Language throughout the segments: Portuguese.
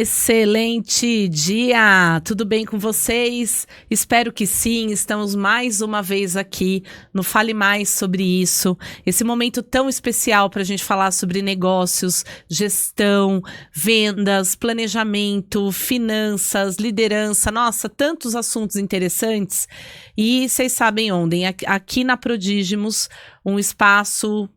Excelente dia! Tudo bem com vocês? Espero que sim. Estamos mais uma vez aqui no Fale Mais sobre isso. Esse momento tão especial para a gente falar sobre negócios, gestão, vendas, planejamento, finanças, liderança. Nossa, tantos assuntos interessantes. E vocês sabem onde? Aqui na Prodígimos, um espaço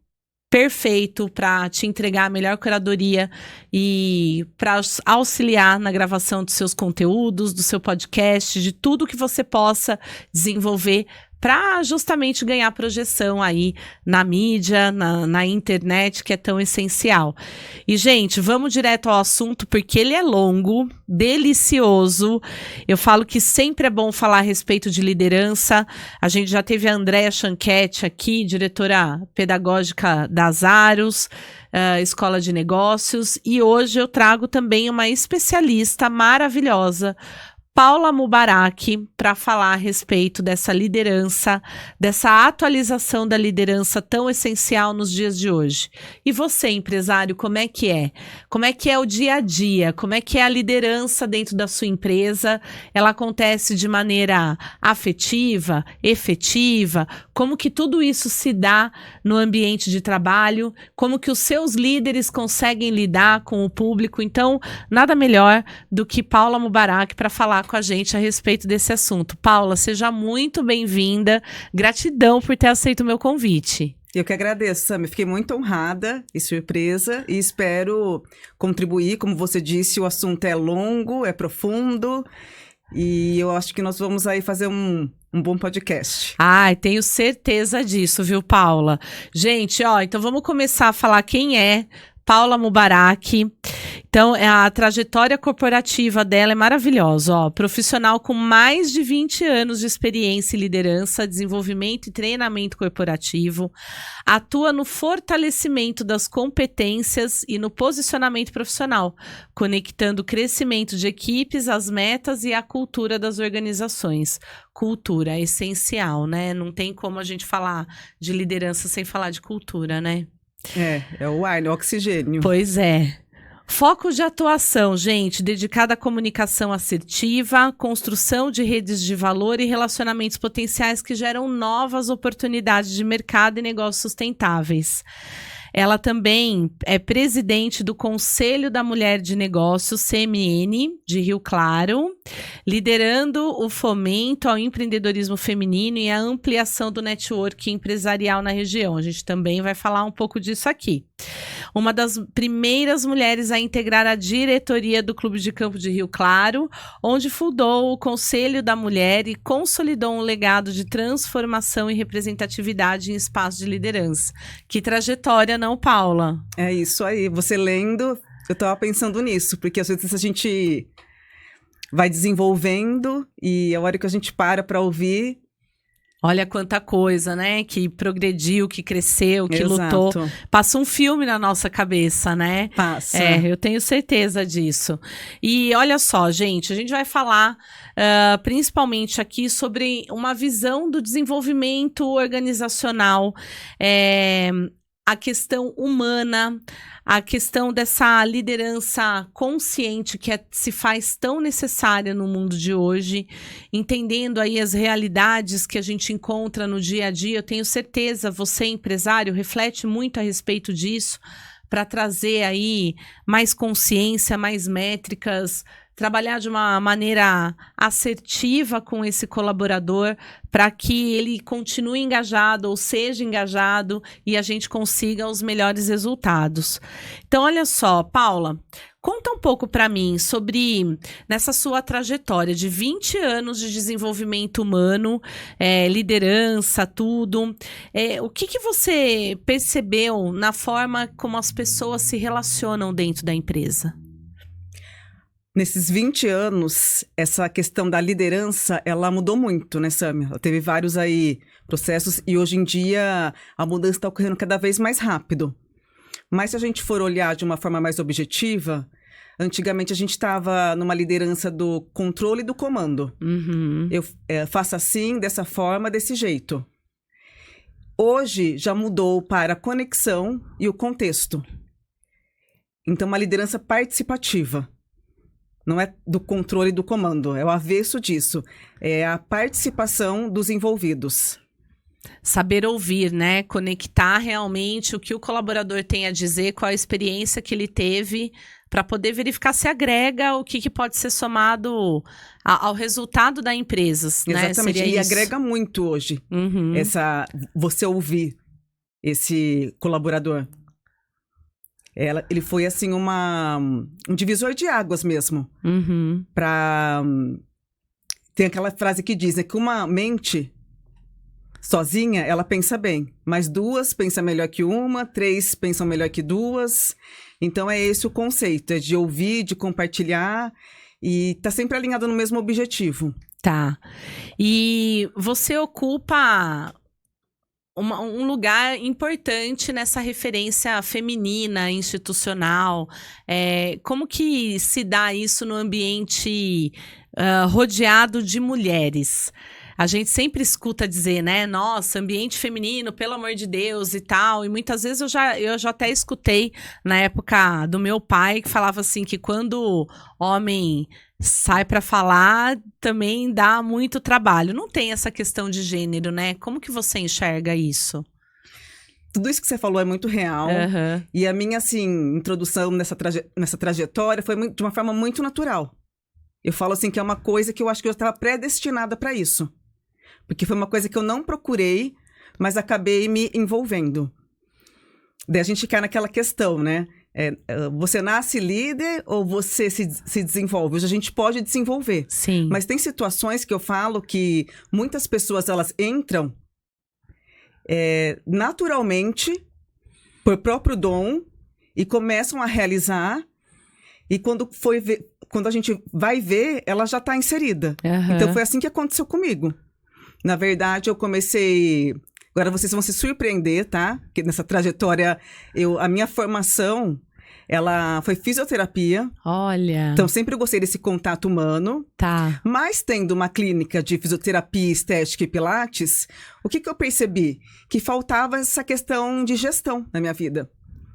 perfeito para te entregar a melhor curadoria e para auxiliar na gravação dos seus conteúdos, do seu podcast, de tudo que você possa desenvolver para justamente ganhar projeção aí na mídia, na internet, que é tão essencial. E, gente, vamos direto ao assunto, porque ele é longo, delicioso. Eu falo que sempre é bom falar a respeito de liderança. A gente já teve a Andréa Chanquete aqui, diretora pedagógica da Azaros, Escola de Negócios. E hoje eu trago também uma especialista maravilhosa, Paula Mubarak, para falar a respeito dessa liderança, dessa atualização da liderança tão essencial nos dias de hoje. E você, empresário, como é que é? Como é que é o dia a dia? Como é que é a liderança dentro da sua empresa? Ela acontece de maneira afetiva, efetiva? Como que tudo isso se dá no ambiente de trabalho? Como que os seus líderes conseguem lidar com o público? Então, nada melhor do que Paula Mubarak para falar com a gente a respeito desse assunto. Paula, seja muito bem-vinda. Gratidão por ter aceito o meu convite. Eu que agradeço, Sami. Fiquei muito honrada e surpresa e espero contribuir. Como você disse, o assunto é longo, é profundo e eu acho que nós vamos aí fazer um bom podcast. Ai, tenho certeza disso, viu, Paula? Gente, então vamos começar a falar quem é Paula Mubarak. Então, a trajetória corporativa dela é maravilhosa, profissional com mais de 20 anos de experiência em liderança, desenvolvimento e treinamento corporativo, atua no fortalecimento das competências e no posicionamento profissional, conectando o crescimento de equipes, as metas e a cultura das organizações. Cultura é essencial, né? Não tem como a gente falar de liderança sem falar de cultura, né? É o ar, o oxigênio. Pois é. Foco de atuação, gente, dedicado à comunicação assertiva, construção de redes de valor e relacionamentos potenciais que geram novas oportunidades de mercado e negócios sustentáveis. Ela também é presidente do Conselho da Mulher de Negócios, CMN, de Rio Claro, liderando o fomento ao empreendedorismo feminino e a ampliação do network empresarial na região. A gente também vai falar um pouco disso aqui. Uma das primeiras mulheres a integrar a diretoria do Clube de Campo de Rio Claro, onde fundou o Conselho da Mulher e consolidou um legado de transformação e representatividade em espaços de liderança. Que trajetória, não, Paula? É isso aí. Você lendo, eu estava pensando nisso, porque às vezes a gente vai desenvolvendo e a hora que a gente para ouvir... Olha quanta coisa, né? Que progrediu, que cresceu, que Exato. lutou. Passa um filme na nossa cabeça, né? Passa. Eu tenho certeza disso. E olha só, gente, a gente vai falar principalmente aqui sobre uma visão do desenvolvimento organizacional, a questão humana, a questão dessa liderança consciente que se faz tão necessária no mundo de hoje, entendendo aí as realidades que a gente encontra no dia a dia. Eu tenho certeza, você, empresário, reflete muito a respeito disso para trazer aí mais consciência, mais métricas, trabalhar de uma maneira assertiva com esse colaborador para que ele continue engajado ou seja engajado e a gente consiga os melhores resultados. Então, olha só, Paula, conta um pouco para mim sobre nessa sua trajetória de 20 anos de desenvolvimento humano, liderança, tudo. O que você percebeu na forma como as pessoas se relacionam dentro da empresa? Nesses 20 anos, essa questão da liderança, ela mudou muito, né, Sami? Ela teve vários aí processos e hoje em dia a mudança está ocorrendo cada vez mais rápido. Mas se a gente for olhar de uma forma mais objetiva, antigamente a gente estava numa liderança do controle e do comando. Uhum. Eu faço assim, dessa forma, desse jeito. Hoje já mudou para a conexão e o contexto. Então, uma liderança participativa. Não é do controle e do comando, é o avesso disso. É a participação dos envolvidos. Saber ouvir, né? Conectar realmente o que o colaborador tem a dizer, qual a experiência que ele teve, para poder verificar se agrega o que pode ser somado ao resultado da empresa, né? Exatamente, Seria e isso. agrega muito hoje, você ouvir esse colaborador. Ele foi, assim, um divisor de águas mesmo. Tem aquela frase que diz, né, que uma mente sozinha, ela pensa bem, mas 2 pensam melhor que uma, 3 pensam melhor que 2. Então, é esse o conceito, é de ouvir, de compartilhar e tá sempre alinhado no mesmo objetivo. Tá. E você ocupa um lugar importante nessa referência feminina, institucional. Como que se dá isso no ambiente rodeado de mulheres? A gente sempre escuta dizer, né? Nossa, ambiente feminino, pelo amor de Deus e tal. E muitas vezes eu já até escutei na época do meu pai que falava assim que quando homem sai para falar também dá muito trabalho. Não tem essa questão de gênero, né? Como que você enxerga isso? Tudo isso que você falou é muito real. E a minha, assim, introdução nessa trajetória foi de uma forma muito natural. Eu falo assim que é uma coisa que eu acho que eu estava predestinada para isso. Porque foi uma coisa que eu não procurei, mas acabei me envolvendo. Daí a gente cai naquela questão, né? Você nasce líder ou você se desenvolve? Hoje a gente pode desenvolver. Sim. Mas tem situações que eu falo que muitas pessoas, elas entram naturalmente, por próprio dom, e começam a realizar, e quando a gente vai ver, ela já está inserida. Então foi assim que aconteceu comigo. Na verdade, eu comecei... Agora vocês vão se surpreender, tá? Porque nessa trajetória, a minha formação, ela foi fisioterapia. Olha. Então, sempre gostei desse contato humano. Tá. Mas tendo uma clínica de fisioterapia, estética e pilates, o que eu percebi? Que faltava essa questão de gestão na minha vida.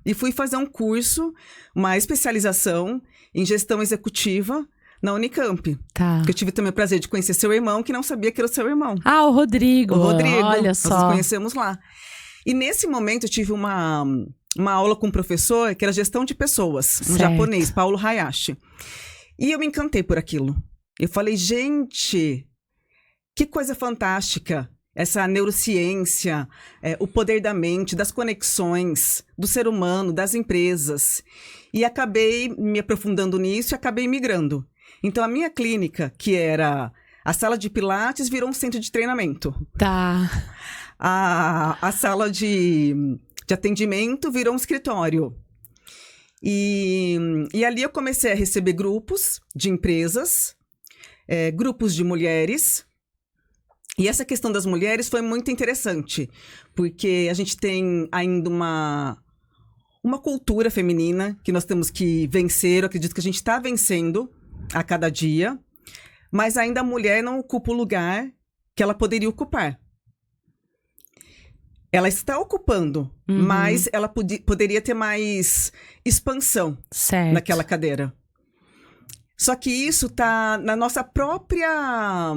E fui fazer um curso, uma especialização em gestão executiva na Unicamp. Tá. Porque eu tive também o prazer de conhecer seu irmão, que não sabia que era o seu irmão. Ah, o Rodrigo. Olha só. Nós nos conhecemos lá. E nesse momento eu tive uma aula com um professor que era gestão de pessoas, um japonês, Paulo Hayashi. E eu me encantei por aquilo. Eu falei, gente, que coisa fantástica. Essa neurociência, o poder da mente, das conexões, do ser humano, das empresas. E acabei me aprofundando nisso e acabei migrando. Então, a minha clínica, que era a sala de pilates, virou um centro de treinamento. Tá. A sala de atendimento virou um escritório. E ali eu comecei a receber grupos de empresas, grupos de mulheres. E essa questão das mulheres foi muito interessante, porque a gente tem ainda uma cultura feminina que nós temos que vencer. Eu acredito que a gente está vencendo a cada dia, mas ainda a mulher não ocupa o lugar que ela poderia ocupar. Ela está ocupando, mas ela poderia ter mais expansão naquela cadeira. Só que isso está na nossa própria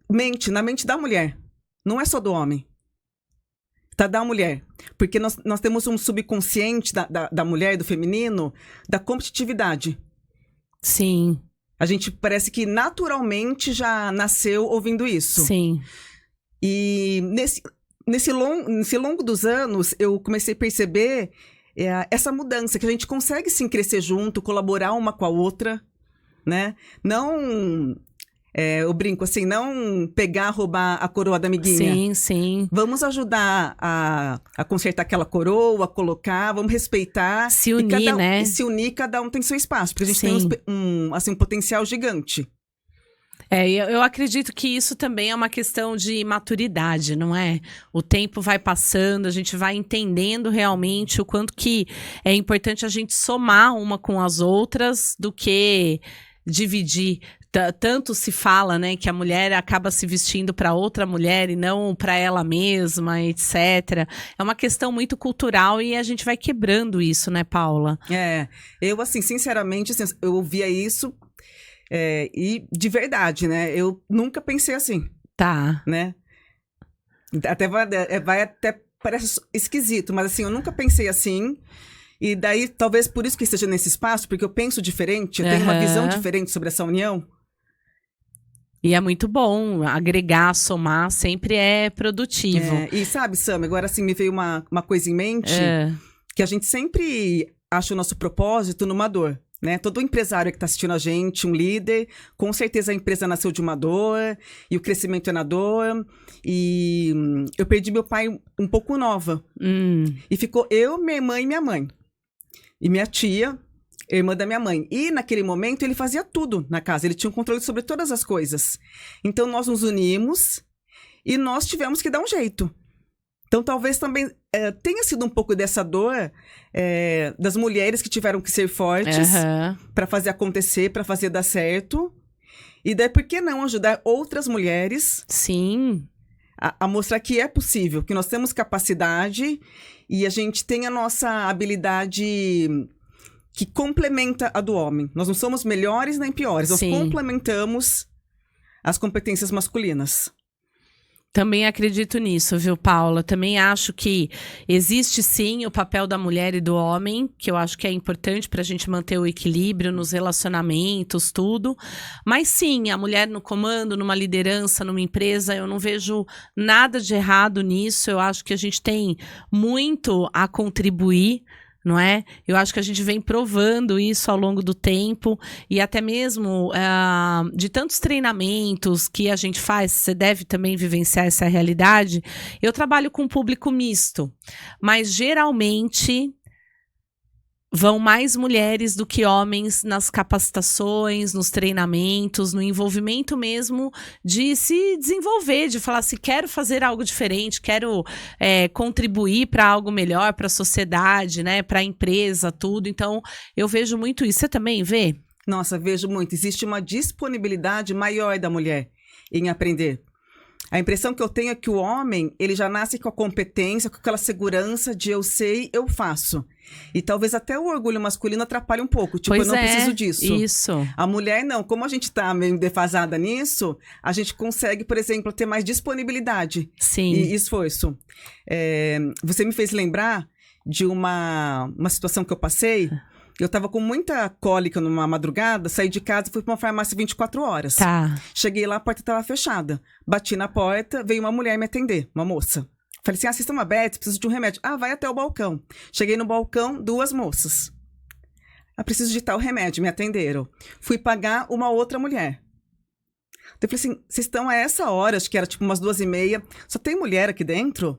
mente, na mente da mulher. Não é só do homem. Está da mulher. Porque nós temos um subconsciente da mulher, do feminino, da competitividade. Sim. A gente parece que naturalmente já nasceu ouvindo isso. Sim. E nesse longo dos anos, eu comecei a perceber essa mudança, que a gente consegue sim crescer junto, colaborar uma com a outra, né? Não... eu brinco assim, não roubar a coroa da amiguinha. Sim, sim. Vamos ajudar a consertar aquela coroa, a colocar, vamos respeitar. Se unir, né? E se unir, cada um tem seu espaço, porque a gente Sim. tem um potencial gigante. Eu acredito que isso também é uma questão de maturidade, não é? O tempo vai passando, a gente vai entendendo realmente o quanto que é importante a gente somar uma com as outras do que dividir. tanto se fala, né, que a mulher acaba se vestindo para outra mulher e não para ela mesma, etc. É uma questão muito cultural e a gente vai quebrando isso, né, Paula? Eu, assim, sinceramente, assim, eu ouvia isso e de verdade, né? Eu nunca pensei assim. Tá. Né? Até vai até parece esquisito, mas assim, eu nunca pensei assim. E daí, talvez por isso que esteja nesse espaço, porque eu penso diferente, eu tenho uma visão diferente sobre essa união. E é muito bom, agregar, somar, sempre é produtivo. E sabe, Sam, agora assim, me veio uma coisa em mente, que a gente sempre acha o nosso propósito numa dor. Né? Todo empresário que está assistindo a gente, um líder, com certeza a empresa nasceu de uma dor, e o crescimento é na dor. E eu perdi meu pai um pouco nova. E ficou eu, minha irmã e minha mãe. E minha tia, irmã da minha mãe. E naquele momento ele fazia tudo na casa, ele tinha um controle sobre todas as coisas. Então nós nos unimos e nós tivemos que dar um jeito. Então, talvez também tenha sido um pouco dessa dor das mulheres que tiveram que ser fortes para fazer acontecer, para fazer dar certo. E daí, por que não ajudar outras mulheres? Sim. A mostrar que é possível, que nós temos capacidade e a gente tem a nossa habilidade que complementa a do homem. Nós não somos melhores nem piores, nós complementamos as competências masculinas. Também acredito nisso, viu, Paula? Também acho que existe sim o papel da mulher e do homem, que eu acho que é importante para a gente manter o equilíbrio nos relacionamentos, tudo. Mas sim, a mulher no comando, numa liderança, numa empresa, eu não vejo nada de errado nisso. Eu acho que a gente tem muito a contribuir, não é? Eu acho que a gente vem provando isso ao longo do tempo e até mesmo de tantos treinamentos que a gente faz, você deve também vivenciar essa realidade. Eu trabalho com público misto, mas geralmente vão mais mulheres do que homens nas capacitações, nos treinamentos, no envolvimento mesmo de se desenvolver, de falar assim, quero fazer algo diferente, quero contribuir para algo melhor, para a sociedade, né, para a empresa, tudo. Então, eu vejo muito isso. Você também vê? Nossa, vejo muito. Existe uma disponibilidade maior da mulher em aprender. A impressão que eu tenho é que o homem, ele já nasce com a competência, com aquela segurança de eu sei, eu faço. E talvez até o orgulho masculino atrapalhe um pouco. Tipo, eu não preciso disso. Isso. A mulher não. Como a gente tá meio defasada nisso, a gente consegue, por exemplo, ter mais disponibilidade. Sim. E esforço. Você me fez lembrar de uma situação que eu passei. Eu tava com muita cólica numa madrugada, saí de casa e fui pra uma farmácia 24 horas. Tá. Cheguei lá, a porta tava fechada. Bati na porta, veio uma mulher me atender, uma moça. Falei assim, vocês estão abertos, preciso de um remédio. Ah, vai até o balcão. Cheguei no balcão, 2 moças. Preciso de tal remédio, me atenderam. Fui pagar uma outra mulher. Eu falei assim, vocês estão a essa hora, acho que era tipo umas 2h30, só tem mulher aqui dentro?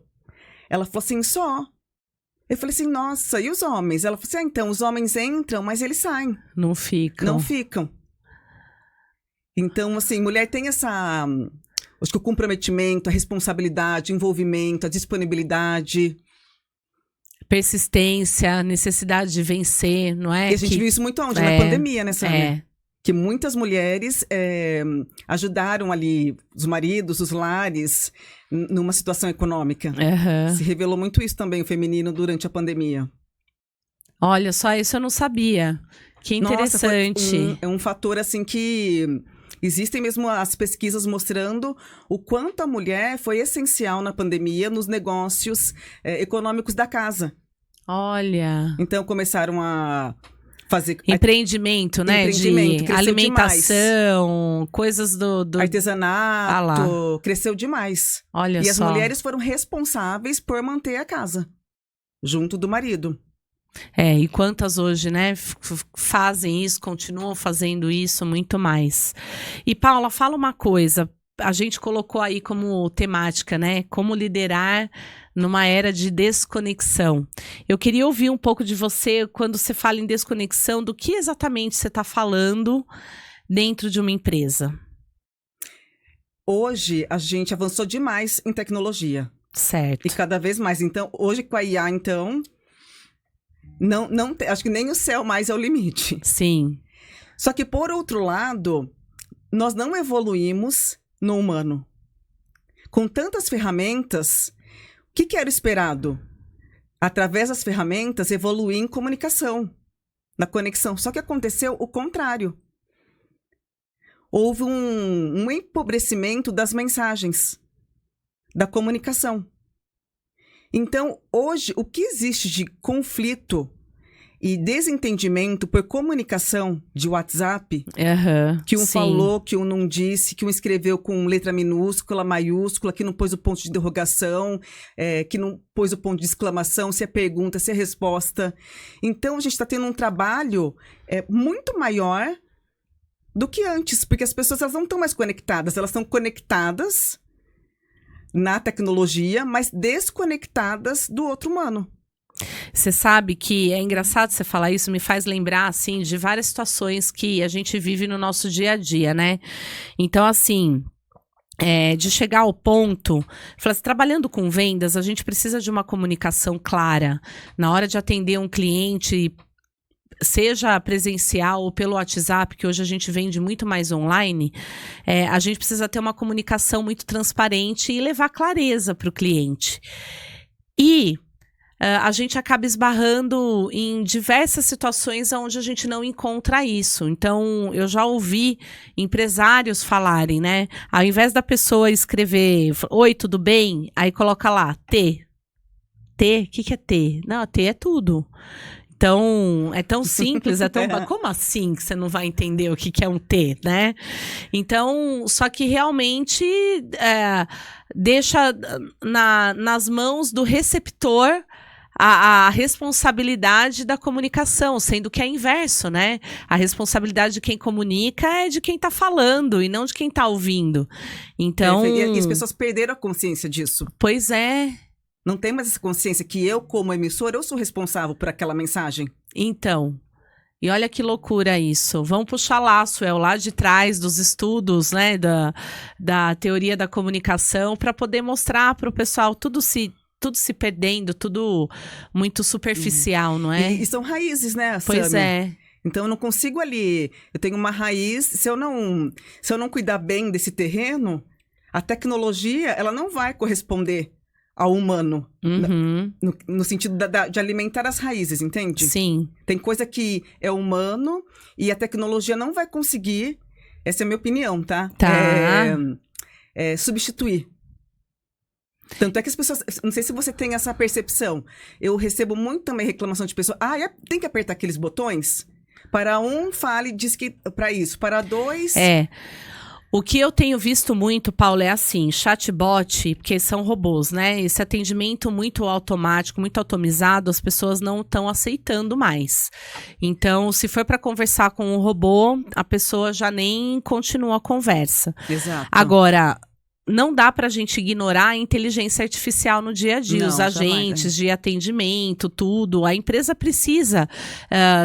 Ela falou assim, só. Eu falei assim, nossa, e os homens? Ela falou assim, então, os homens entram, mas eles saem. Não ficam. Não ficam. Então, assim, mulher tem essa... Acho que o comprometimento, a responsabilidade, o envolvimento, a disponibilidade. Persistência, necessidade de vencer, não é? E a gente viu isso muito onde? Na pandemia, né, Sâmia? Que muitas mulheres ajudaram ali os maridos, os lares, numa situação econômica. Se revelou muito isso também, o feminino, durante a pandemia. Olha, só isso eu não sabia. Que interessante. Nossa, é um fator, assim, que... Existem mesmo as pesquisas mostrando o quanto a mulher foi essencial na pandemia nos negócios econômicos da casa. Olha. Então, começaram a... fazer empreendimento, né? De alimentação, coisas do artesanato, cresceu demais. Olha só. E as mulheres foram responsáveis por manter a casa, junto do marido. E quantas hoje, né, fazem isso, continuam fazendo isso, muito mais. E Paula, fala uma coisa, a gente colocou aí como temática, né, como liderar numa era de desconexão. Eu queria ouvir um pouco de você, quando você fala em desconexão, do que exatamente você está falando dentro de uma empresa? Hoje, a gente avançou demais em tecnologia. Certo. E cada vez mais. Então, hoje com a IA, então, acho que nem o céu mais é o limite. Sim. Só que, por outro lado, nós não evoluímos no humano. Com tantas ferramentas, o que era esperado? Através das ferramentas, evoluir em comunicação, na conexão. Só que aconteceu o contrário. Houve um empobrecimento das mensagens, da comunicação. Então, hoje, o que existe de conflito e desentendimento por comunicação de WhatsApp, que um falou, que um não disse, que um escreveu com letra minúscula, maiúscula, que não pôs o ponto de interrogação, que não pôs o ponto de exclamação, se é pergunta, se é resposta. Então, a gente está tendo um trabalho muito maior do que antes, porque as pessoas elas não estão mais conectadas, elas estão conectadas na tecnologia, mas desconectadas do outro humano. Você sabe que é engraçado você falar isso, me faz lembrar, assim, de várias situações que a gente vive no nosso dia a dia, né? Então, assim, de chegar ao ponto, falar assim, trabalhando com vendas, a gente precisa de uma comunicação clara. Na hora de atender um cliente, seja presencial ou pelo WhatsApp, que hoje a gente vende muito mais online, a gente precisa ter uma comunicação muito transparente e levar clareza para o cliente. E a gente acaba esbarrando em diversas situações onde a gente não encontra isso. Então, eu já ouvi empresários falarem, né? Ao invés da pessoa escrever, oi, tudo bem? Aí coloca lá, T. T? O que é T? Não, T é tudo. Então, é tão simples, como assim que você não vai entender o que é um T, né? Então, só que realmente deixa nas mãos do receptor a responsabilidade da comunicação, sendo que é inverso, né? A responsabilidade de quem comunica é de quem tá falando e não de quem tá ouvindo. Então... E as pessoas perderam a consciência disso. Pois é. Não tem mais essa consciência que eu, como emissora, eu sou responsável por aquela mensagem. Então, e olha que loucura isso. Vamos puxar laço, lá de trás dos estudos, né, da teoria da comunicação, para poder mostrar para o pessoal tudo se perdendo, tudo muito superficial, não é? E são raízes, né, Sami? Pois é. Então, eu não consigo ali... Eu tenho uma raiz... Se eu não cuidar bem desse terreno, a tecnologia, ela não vai corresponder ao humano. Uhum. No sentido de alimentar as raízes, entende? Sim. Tem coisa que é humano e a tecnologia não vai conseguir... Essa é a minha opinião, tá? Substituir. Tanto é que as pessoas... Não sei se você tem essa percepção. Eu recebo muito também reclamação de pessoas. Tem que apertar aqueles botões? Para um, fale, diz que para isso. Para dois... O que eu tenho visto muito, Paulo, é assim, chatbot, porque são robôs, né? Esse atendimento muito automático, muito automizado, as pessoas não estão aceitando mais. Então, se for para conversar com um robô, a pessoa já nem continua a conversa. Exato. Agora... Não dá pra gente ignorar a inteligência artificial no dia a dia, os agentes de atendimento, tudo. A empresa precisa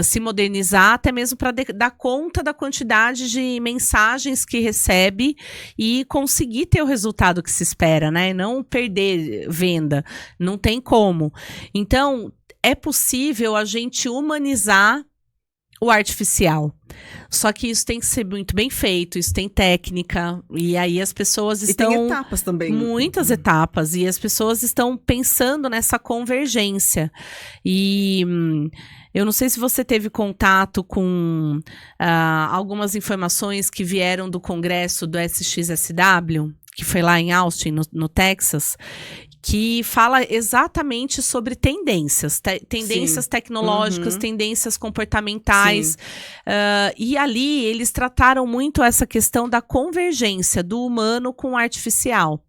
se modernizar até mesmo para dar conta da quantidade de mensagens que recebe e conseguir ter o resultado que se espera, né? Não perder venda, não tem como. Então, é possível a gente humanizar o artificial. Só que isso tem que ser muito bem feito, isso tem técnica, e aí as pessoas estão... E tem etapas também. Muitas etapas, e as pessoas estão pensando nessa convergência. E eu não sei se você teve contato com algumas informações que vieram do congresso do SXSW, que foi lá em Austin, no Texas, que fala exatamente sobre tendências tecnológicas, tendências comportamentais. E ali eles trataram muito essa questão da convergência do humano com o artificial.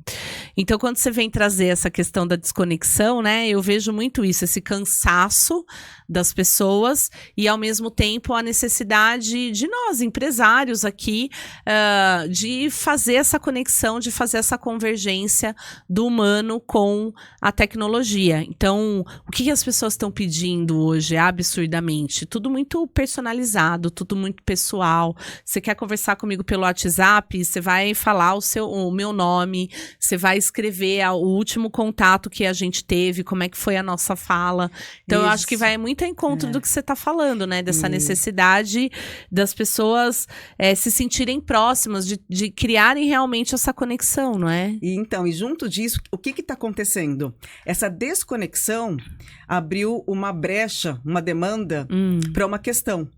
Então, quando você vem trazer essa questão da desconexão, né, eu vejo muito isso, esse cansaço das pessoas e, ao mesmo tempo, a necessidade de nós, empresários aqui, de fazer essa conexão, de fazer essa convergência do humano com com a tecnologia. Então, o que as pessoas estão pedindo hoje absurdamente? Tudo muito personalizado, tudo muito pessoal. Você quer conversar comigo pelo WhatsApp, você vai falar o meu nome, você vai escrever o último contato que a gente teve, como é que foi a nossa fala. Então, eu acho que vai muito ao encontro do que você está falando, né? Dessa necessidade das pessoas se sentirem próximas, de criarem realmente essa conexão, não é? E junto disso, o que está acontecendo? Essa desconexão abriu uma brecha, uma demanda para uma questão.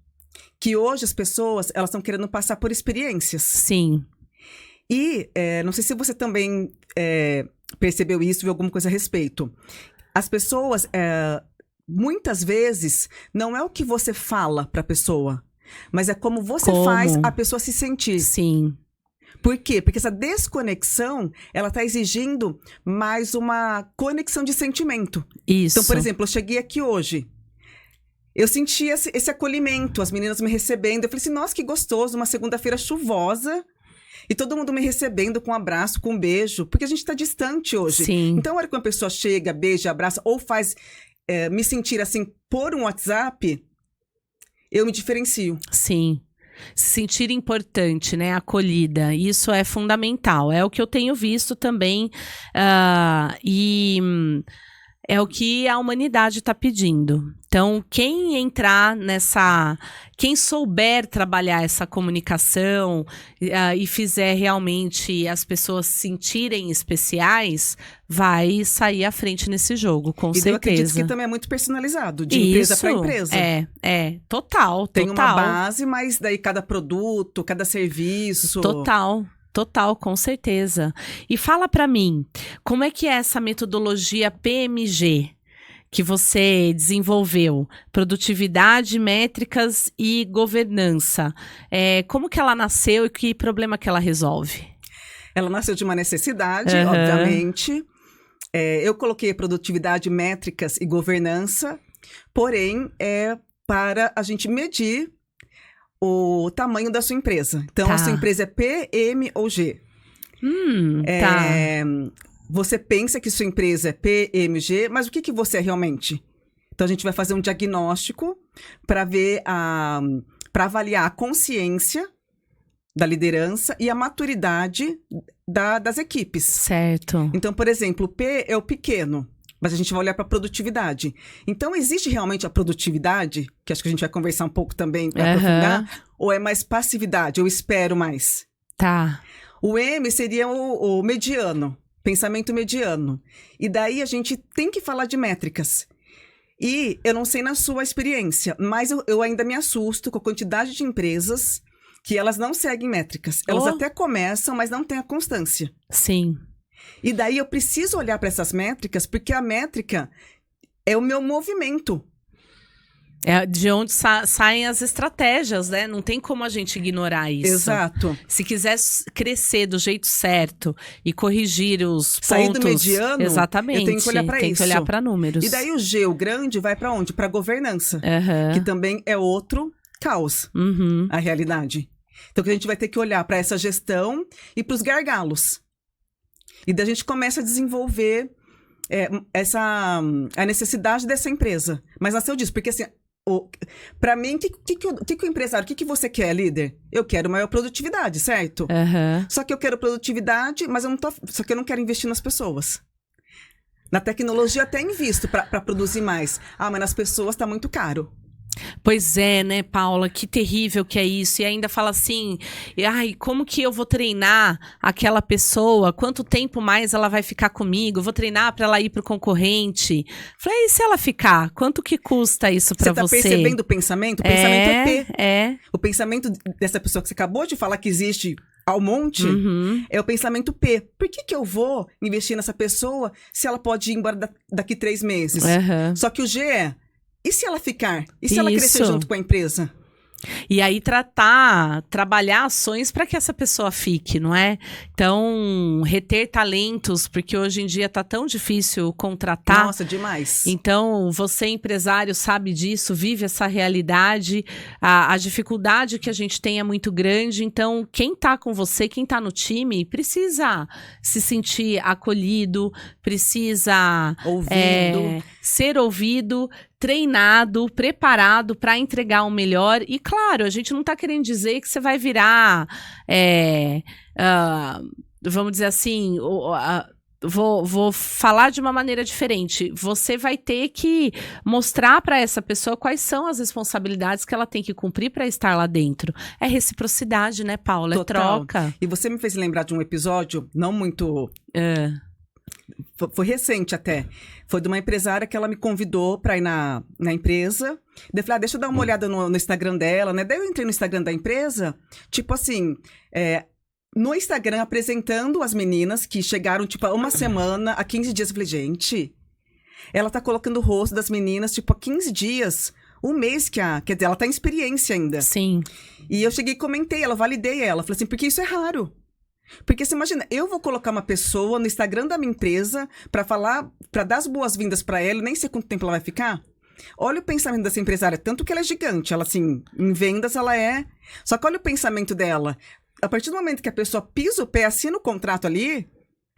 Que hoje as pessoas, elas estão querendo passar por experiências. Sim. E não sei se você também percebeu isso, viu alguma coisa a respeito. As pessoas, muitas vezes, não é o que você fala para a pessoa, mas é como você faz a pessoa se sentir. Sim. Por quê? Porque essa desconexão, ela está exigindo mais uma conexão de sentimento. Isso. Então, por exemplo, eu cheguei aqui hoje, eu senti esse acolhimento, as meninas me recebendo. Eu falei assim, nossa, que gostoso, uma segunda-feira chuvosa. E todo mundo me recebendo com um abraço, com um beijo. Porque a gente está distante hoje. Sim. Então, a hora que uma pessoa chega, beija, abraça, ou faz me sentir assim por um WhatsApp, eu me diferencio. Sim. Se sentir importante, né? Acolhida. Isso é fundamental. É o que eu tenho visto também. E é o que a humanidade está pedindo. Então, quem entrar quem souber trabalhar essa comunicação e fizer realmente as pessoas se sentirem especiais, vai sair à frente nesse jogo, com certeza. Eu acredito que também é muito personalizado, de empresa para empresa. Total. Tem uma base, mas daí cada produto, cada serviço... Total, com certeza. E fala pra mim, como é que é essa metodologia PMG que você desenvolveu? Produtividade, métricas e governança. Como que ela nasceu e que problema que ela resolve? Ela nasceu de uma necessidade, obviamente. Eu coloquei produtividade, métricas e governança, porém, para a gente medir o tamanho da sua empresa. Então, a sua empresa é P, M ou G. Você pensa que sua empresa é P, M, G, mas o que você é realmente? Então, a gente vai fazer um diagnóstico para ver para avaliar a consciência da liderança e a maturidade das equipes. Certo. Então, por exemplo, o P é o pequeno, mas a gente vai olhar para a produtividade. Então, existe realmente a produtividade, que acho que a gente vai conversar um pouco também para aprofundar, ou é mais passividade, eu espero mais? Tá. O M seria o mediano, pensamento mediano. E daí a gente tem que falar de métricas. E eu não sei na sua experiência, mas eu ainda me assusto com a quantidade de empresas que elas não seguem métricas. Elas até começam, mas não têm a constância. Sim. E daí eu preciso olhar para essas métricas, porque a métrica é o meu movimento. É de onde saem as estratégias, né? Não tem como a gente ignorar isso. Exato. Se quiser crescer do jeito certo e corrigir os pontos... Sair do mediano, exatamente, eu tenho que olhar para isso. Tem que olhar para números. E daí o G, o grande, vai para onde? Para governança. Que também é outro caos, a realidade. Então, que a gente vai ter que olhar para essa gestão e para os gargalos. E daí a gente começa a desenvolver a necessidade dessa empresa. Mas nasceu disso, porque assim, para mim, o que o empresário, o que você quer, líder? Eu quero maior produtividade, certo? Só que eu quero produtividade, mas só que eu não quero investir nas pessoas. Na tecnologia até invisto para produzir mais. Mas nas pessoas está muito caro. Pois é, né, Paula? Que terrível que é isso. E ainda fala assim, como que eu vou treinar aquela pessoa? Quanto tempo mais ela vai ficar comigo? Vou treinar para ela ir pro concorrente. Falei, e se ela ficar? Quanto que custa isso para você? Você tá percebendo o pensamento? O pensamento é P. O pensamento dessa pessoa que você acabou de falar que existe ao monte, é o pensamento P. Por que eu vou investir nessa pessoa se ela pode ir embora daqui 3 meses? Só que o G e se ela ficar? E se ela crescer junto com a empresa? E aí trabalhar ações para que essa pessoa fique, não é? Então, reter talentos, porque hoje em dia tá tão difícil contratar. Nossa, demais. Então, você empresário sabe disso, vive essa realidade, a dificuldade que a gente tem é muito grande, então quem tá com você, quem tá no time, precisa se sentir acolhido, precisa ser ouvido, treinado, preparado para entregar o melhor. E claro, a gente não está querendo dizer que você vai virar, vamos dizer assim, vou falar de uma maneira diferente. Você vai ter que mostrar para essa pessoa quais são as responsabilidades que ela tem que cumprir para estar lá dentro. É reciprocidade, né, Paula? Total. É troca. E você me fez lembrar de um episódio, não muito... Foi recente até. Foi de uma empresária que ela me convidou para ir na empresa. Daí eu falei, deixa eu dar uma olhada no Instagram dela, né? Daí eu entrei no Instagram da empresa, tipo assim, no Instagram apresentando as meninas que chegaram, tipo, há uma semana, há 15 dias. Eu falei, gente, ela tá colocando o rosto das meninas, tipo, há 15 dias, um mês quer dizer, ela tá em experiência ainda. Sim. E eu cheguei e comentei, validei ela. Falei assim, porque isso é raro. Porque você imagina, eu vou colocar uma pessoa no Instagram da minha empresa pra falar, pra dar as boas-vindas pra ela, nem sei quanto tempo ela vai ficar. Olha o pensamento dessa empresária, tanto que ela é gigante, ela assim, em vendas ela é... Só que olha o pensamento dela. A partir do momento que a pessoa pisa o pé, assina o contrato ali,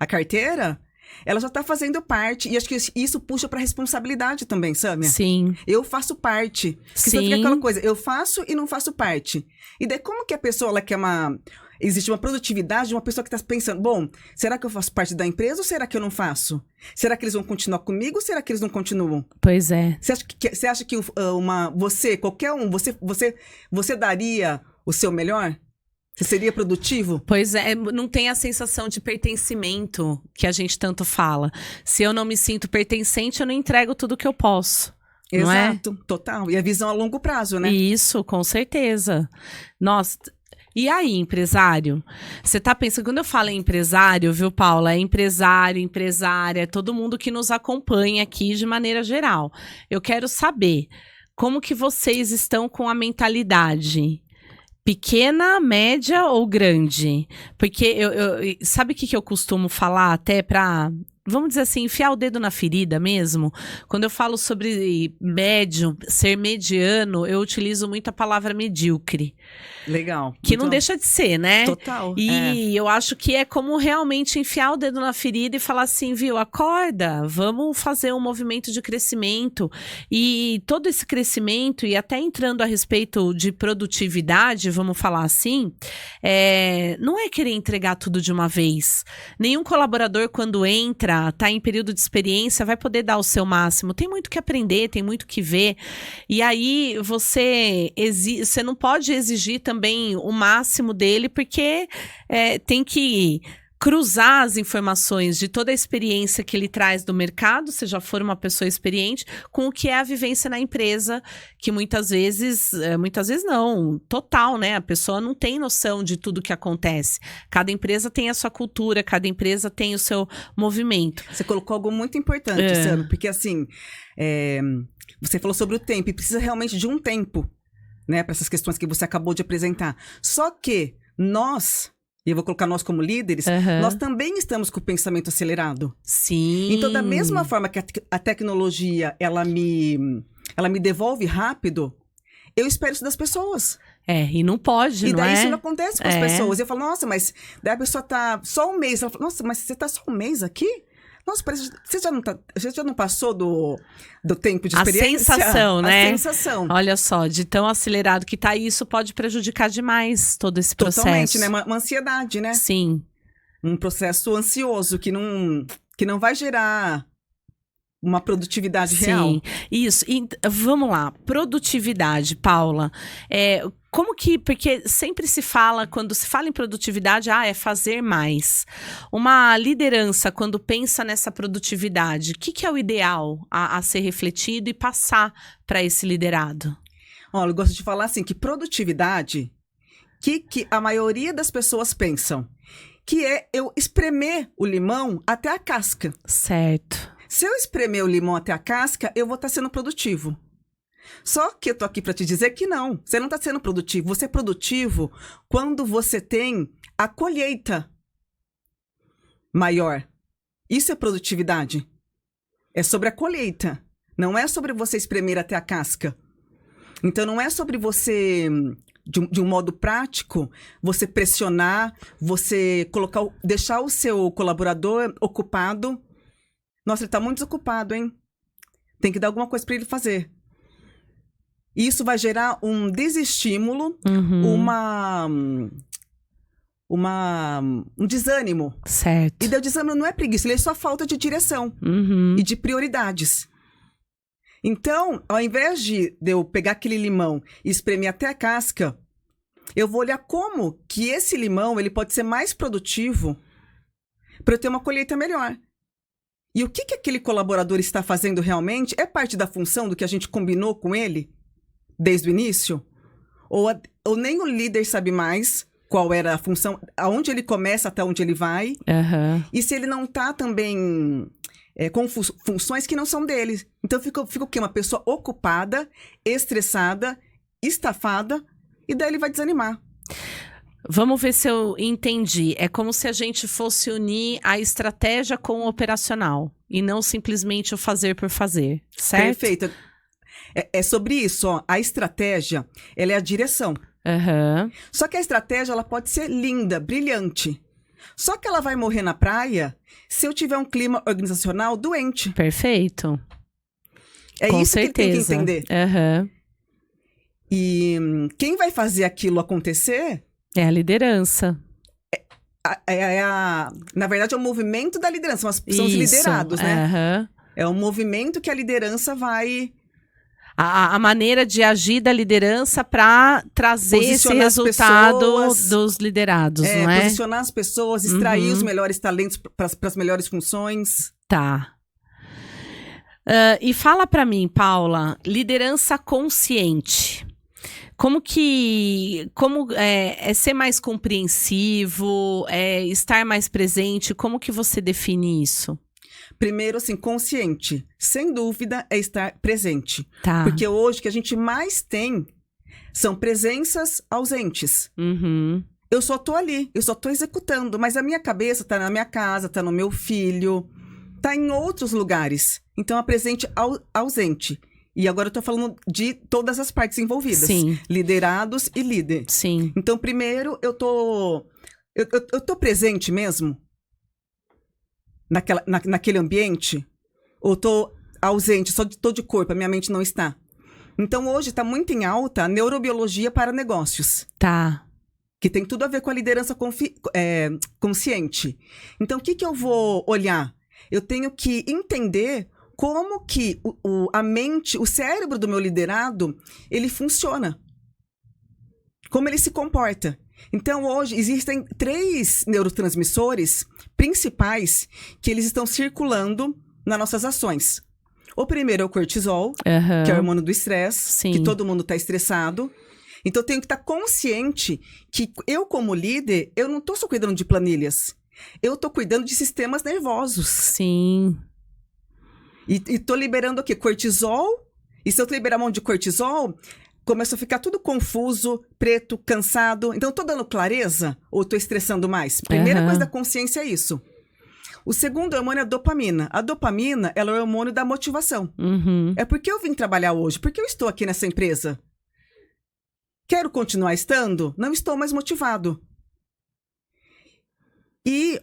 a carteira, ela já tá fazendo parte. E acho que isso puxa pra responsabilidade também, Sâmia. Sim. Eu faço parte. Porque Sim. fica aquela coisa, eu faço e não faço parte. E daí como que a pessoa, ela quer existe uma produtividade de uma pessoa que está pensando, bom, será que eu faço parte da empresa ou será que eu não faço? Será que eles vão continuar comigo ou será que eles não continuam? Pois é. Você acha que você, qualquer um, você daria o seu melhor? Você seria produtivo? Pois é, não tem a sensação de pertencimento que a gente tanto fala. Se eu não me sinto pertencente, eu não entrego tudo que eu posso. Exato, não é? Total. E a visão a longo prazo, né? Isso, com certeza. Nossa... E aí, empresário? Você tá pensando, quando eu falo em empresário, viu, Paula? É empresário, empresária, é todo mundo que nos acompanha aqui de maneira geral. Eu quero saber como que vocês estão com a mentalidade pequena, média ou grande? Porque sabe o que eu costumo falar até pra... Vamos dizer assim, enfiar o dedo na ferida mesmo. Quando eu falo sobre médio, ser mediano, eu utilizo muito a palavra medíocre. Legal. Que não deixa de ser, né? Total. E eu acho que é como realmente enfiar o dedo na ferida e falar assim, viu, acorda, vamos fazer um movimento de crescimento. E todo esse crescimento, e até entrando a respeito de produtividade, vamos falar assim, não é querer entregar tudo de uma vez. Nenhum colaborador, quando entra, tá em período de experiência, vai poder dar o seu máximo. Tem muito que aprender, tem muito que ver. E aí, você não pode exigir também o máximo dele, porque tem que cruzar as informações de toda a experiência que ele traz do mercado, se já for uma pessoa experiente, com o que é a vivência na empresa, que muitas vezes não, total, né? A pessoa não tem noção de tudo que acontece. Cada empresa tem a sua cultura, cada empresa tem o seu movimento. Você colocou algo muito importante, Sam, porque assim, você falou sobre o tempo, e precisa realmente de um tempo, né, para essas questões que você acabou de apresentar. Só que nós... E eu vou colocar nós como líderes, nós também estamos com o pensamento acelerado. Sim. Então, da mesma forma que a tecnologia, ela me devolve rápido, eu espero isso das pessoas. E não pode, e não daí é? isso não acontece com as pessoas. Eu falo, nossa, mas daí a pessoa tá só um mês. Ela fala, nossa, mas você tá só um mês aqui? Nossa, parece, você já não passou do tempo de experiência? A sensação, né? A sensação. Olha só, de tão acelerado que tá, isso pode prejudicar demais todo esse processo. Totalmente, né? Uma ansiedade, né? Sim. Um processo ansioso que não vai gerar uma produtividade real. Sim, isso. E, vamos lá, produtividade, Paula. Porque sempre se fala, quando se fala em produtividade, é fazer mais. Uma liderança, quando pensa nessa produtividade, o que é o ideal a ser refletido e passar para esse liderado? Olha, eu gosto de falar assim, que produtividade, que a maioria das pessoas pensam, que é eu espremer o limão até a casca. Certo. Se eu espremer o limão até a casca, eu vou estar sendo produtivo. Só que eu tô aqui para te dizer que não, você não está sendo produtivo. Você é produtivo quando você tem a colheita maior. Isso é produtividade. É sobre a colheita. Não é sobre você espremer até a casca. Então, não é sobre você, de um modo prático, você pressionar, você deixar o seu colaborador ocupado. Nossa, ele está muito desocupado, hein? Tem que dar alguma coisa para ele fazer. Isso vai gerar um desestímulo, um desânimo. Certo. E daí o desânimo não é preguiça, ele é só falta de direção e de prioridades. Então, ao invés de eu pegar aquele limão e espremer até a casca, eu vou olhar como que esse limão ele pode ser mais produtivo para eu ter uma colheita melhor. E o que aquele colaborador está fazendo realmente é parte da função do que a gente combinou com ele desde o início? Ou nem o líder sabe mais qual era a função, aonde ele começa até onde ele vai. E se ele não está também com funções que não são dele. Então fica o quê? Uma pessoa ocupada, estressada, estafada, e daí ele vai desanimar. Vamos ver se eu entendi. É como se a gente fosse unir a estratégia com o operacional. E não simplesmente o fazer por fazer, certo? Perfeito. É sobre isso, ó. A estratégia, ela é a direção. Só que a estratégia, ela pode ser linda, brilhante. Só que ela vai morrer na praia se eu tiver um clima organizacional doente. Perfeito. É com isso certeza. Que tem que entender. E quem vai fazer aquilo acontecer... É a liderança. Na verdade, é o movimento da liderança. São os liderados, né? É o movimento que a liderança vai... A maneira de agir da liderança para trazer esse resultado dos liderados, não é? Posicionar as pessoas, extrair os melhores talentos para as melhores funções. Tá. E fala para mim, Paula, liderança consciente. Como é ser mais compreensivo, estar mais presente? Como que você define isso? Primeiro, assim, consciente. Sem dúvida, é estar presente. Tá. Porque hoje o que a gente mais tem são presenças ausentes. Eu só tô ali, eu só tô executando, mas a minha cabeça tá na minha casa, tá no meu filho, tá em outros lugares. Então, é presente ausente. E agora eu tô falando de todas as partes envolvidas. Sim. Liderados e líder. Sim. Então, primeiro, eu tô presente mesmo? Naquele ambiente? Ou tô ausente, só tô de corpo, a minha mente não está? Então, hoje está muito em alta a neurobiologia para negócios. Tá. Que tem tudo a ver com a liderança consciente. Então, o que eu vou olhar? Eu tenho que entender como que a mente, o cérebro do meu liderado, ele funciona. Como ele se comporta. Então, hoje, existem 3 neurotransmissores principais que eles estão circulando nas nossas ações. O primeiro é o cortisol, que é o hormônio do estresse, que todo mundo está estressado. Então, eu tenho que estar consciente que eu, como líder, eu não estou só cuidando de planilhas. Eu estou cuidando de sistemas nervosos. Sim. E estou liberando o quê? Cortisol. E se eu liberar a mão de cortisol, começa a ficar tudo confuso, preto, cansado. Então, estou dando clareza ou estou estressando mais? Primeira coisa da consciência é isso. O segundo hormônio é a dopamina. A dopamina, ela é o hormônio da motivação. É porque eu vim trabalhar hoje, porque eu estou aqui nessa empresa. Quero continuar estando? Não estou mais motivado. E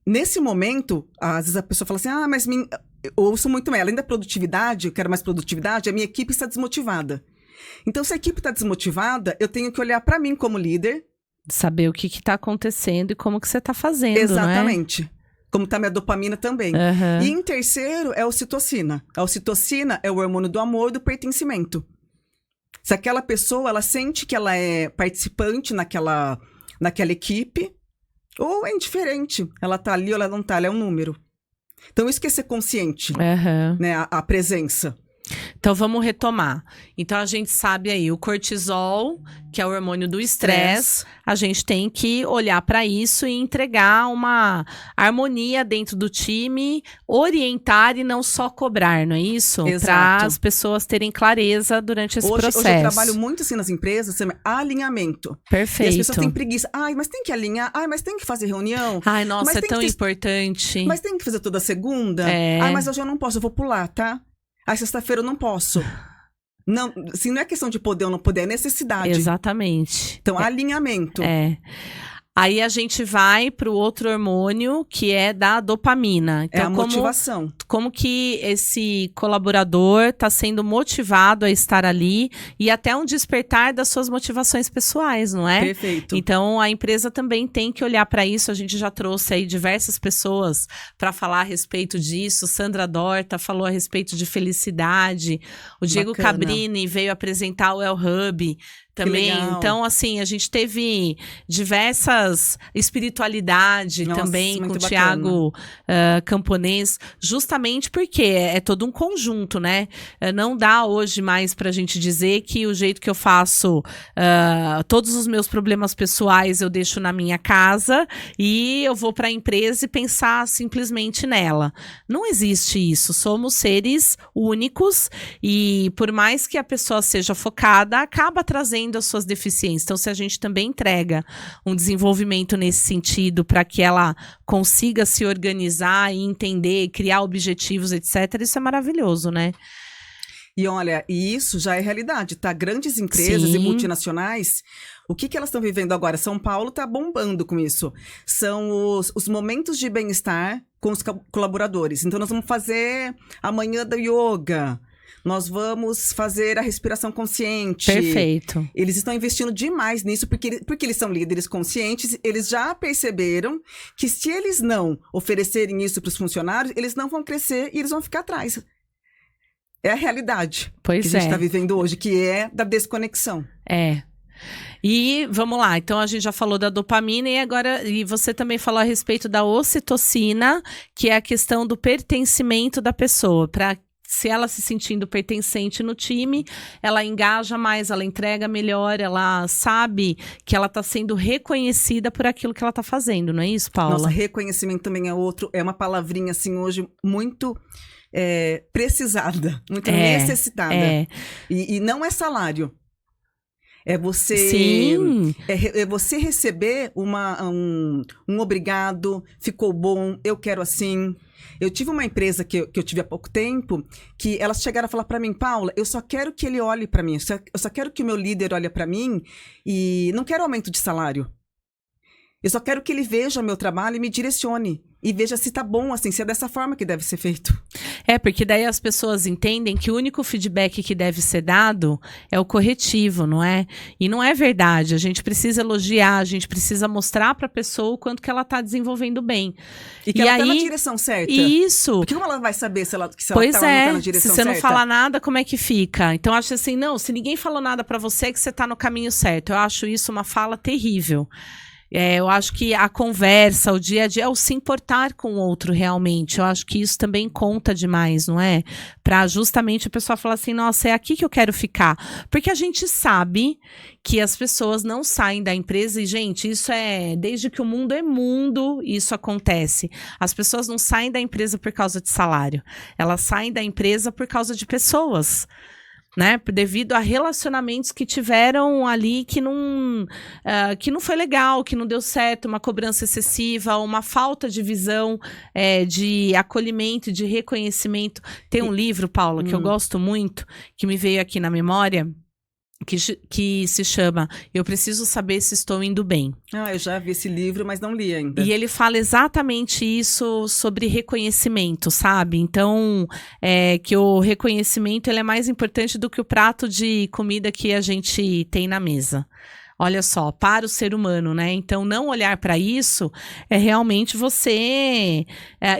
nesse momento, às vezes a pessoa fala assim, mas eu ouço muito mais, além da produtividade, eu quero mais produtividade, a minha equipe está desmotivada. Então, se a equipe está desmotivada, eu tenho que olhar para mim como líder. Saber o que está acontecendo e como que você está fazendo, exatamente. Não é? Como está minha dopamina também. E em terceiro é a ocitocina. A ocitocina é o hormônio do amor e do pertencimento. Se aquela pessoa, ela sente que ela é participante naquela equipe, ou é indiferente. Ela tá ali ou ela não tá, ela é um número. Então, isso que é ser consciente, né? A presença. Então vamos retomar. Então a gente sabe aí o cortisol, que é o hormônio do estresse, a gente tem que olhar para isso e entregar uma harmonia dentro do time, orientar e não só cobrar, não é isso? Para as pessoas terem clareza durante esse processo. Hoje eu trabalho muito assim nas empresas, alinhamento. Perfeito. E as pessoas têm preguiça. Ai, mas tem que alinhar. Ai, mas tem que fazer reunião. Ai, nossa, é tão importante. Mas tem que fazer toda segunda. Ai, mas hoje eu não posso, eu vou pular, tá? Ai, sexta-feira eu não posso. Não, assim, não é questão de poder ou não poder, é necessidade. Exatamente. Então, alinhamento. Aí a gente vai para o outro hormônio, que é da dopamina. Então, a motivação. Como que esse colaborador está sendo motivado a estar ali e até um despertar das suas motivações pessoais, não é? Perfeito. Então, a empresa também tem que olhar para isso. A gente já trouxe aí diversas pessoas para falar a respeito disso. Sandra Dorta falou a respeito de felicidade. O Diego Cabrini veio apresentar o El Hub também. Então, assim, a gente teve diversas espiritualidade também com o Tiago Camponês, justamente porque é todo um conjunto, né? Não dá hoje mais pra gente dizer que o jeito que eu faço todos os meus problemas pessoais eu deixo na minha casa e eu vou pra empresa e pensar simplesmente nela. Não existe isso. Somos seres únicos e por mais que a pessoa seja focada, acaba trazendo as suas deficiências. Então, se a gente também entrega um desenvolvimento nesse sentido para que ela consiga se organizar e entender, criar objetivos, etc., isso é maravilhoso, né? E olha, isso já é realidade, tá? Grandes empresas e multinacionais, o que elas estão vivendo agora? São Paulo tá bombando com isso. São os momentos de bem-estar com os colaboradores. Então, nós vamos fazer a manhã do yoga. Nós vamos fazer a respiração consciente. Perfeito. Eles estão investindo demais nisso, porque eles são líderes conscientes. Eles já perceberam que se eles não oferecerem isso para os funcionários, eles não vão crescer e eles vão ficar atrás. É a realidade que a gente está vivendo hoje, que é da desconexão. E vamos lá, então a gente já falou da dopamina e você também falou a respeito da ocitocina, que é a questão do pertencimento da pessoa, se ela se sentindo pertencente no time, ela engaja mais, ela entrega melhor, ela sabe que ela está sendo reconhecida por aquilo que ela está fazendo, não é isso, Paula? Nossa, reconhecimento também é uma palavrinha assim hoje muito precisada, muito necessitada. E não é salário. É você, Sim. É você receber um obrigado, ficou bom, eu quero assim. Eu tive uma empresa que eu tive há pouco tempo, que elas chegaram a falar para mim, Paula, eu só quero que ele olhe para mim, eu só quero que o meu líder olhe para mim e não quero aumento de salário. Eu só quero que ele veja meu trabalho e me direcione. E veja se tá bom, assim, se é dessa forma que deve ser feito. Porque daí as pessoas entendem que o único feedback que deve ser dado é o corretivo, não é? E não é verdade. A gente precisa elogiar, a gente precisa mostrar pra pessoa o quanto que ela tá desenvolvendo bem. E que ela tá na direção certa. Isso. Porque como ela vai saber se ela tá não tá na direção certa? Se você não falar nada, como é que fica? Então, eu acho assim, não, se ninguém falou nada pra você, é que você tá no caminho certo. Eu acho isso uma fala terrível. Eu acho que a conversa, o dia a dia, é o se importar com o outro realmente. Eu acho que isso também conta demais, não é? Pra justamente a pessoa falar assim, nossa, é aqui que eu quero ficar. Porque a gente sabe que as pessoas não saem da empresa e, gente, isso desde que o mundo é mundo, isso acontece. As pessoas não saem da empresa por causa de salário. Elas saem da empresa por causa de pessoas. Né? Devido a relacionamentos que tiveram ali que não foi legal, que não deu certo, uma cobrança excessiva, uma falta de visão, de acolhimento, de reconhecimento. Tem um livro, Paula, que eu gosto muito, que me veio aqui na memória, que se chama Eu Preciso Saber Se Estou Indo Bem. Eu já vi esse livro, mas não li ainda. E ele fala exatamente isso sobre reconhecimento, sabe? Então, que o reconhecimento ele é mais importante do que o prato de comida que a gente tem na mesa. Olha só, para o ser humano, né? Então, não olhar para isso é realmente você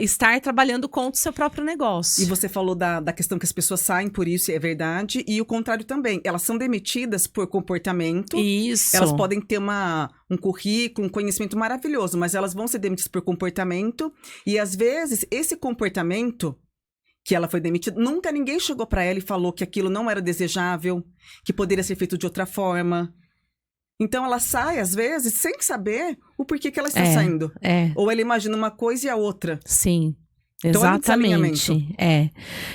estar trabalhando contra o seu próprio negócio. E você falou da questão que as pessoas saem por isso, é verdade. E o contrário também. Elas são demitidas por comportamento. Isso. Elas podem ter um currículo, um conhecimento maravilhoso, mas elas vão ser demitidas por comportamento. E, às vezes, esse comportamento que ela foi demitida. Nunca ninguém chegou para ela e falou que aquilo não era desejável, que poderia ser feito de outra forma. Então ela sai, às vezes, sem saber o porquê que ela está saindo. Ou ela imagina uma coisa e a outra. Sim. Então, Exatamente.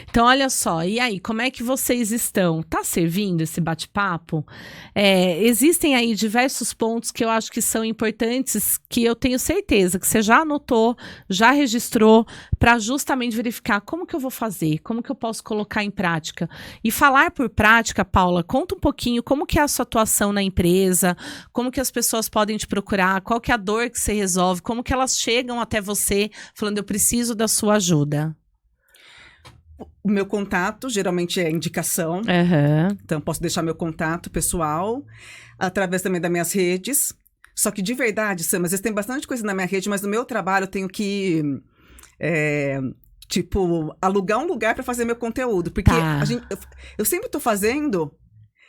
Então, olha só, e aí, como é que vocês estão? Tá servindo esse bate-papo? Existem aí diversos pontos que eu acho que são importantes, que eu tenho certeza que você já anotou, já registrou, para justamente verificar como que eu vou fazer, como que eu posso colocar em prática. E falar por prática, Paula, conta um pouquinho como que é a sua atuação na empresa, como que as pessoas podem te procurar, qual que é a dor que você resolve, como que elas chegam até você falando, eu preciso da sua ajuda. O meu contato geralmente é indicação. Então, posso deixar meu contato pessoal, através também das minhas redes. Só que de verdade, Sam, às vezes tem bastante coisa na minha rede, mas no meu trabalho eu tenho que, alugar um lugar para fazer meu conteúdo. Porque eu sempre estou fazendo,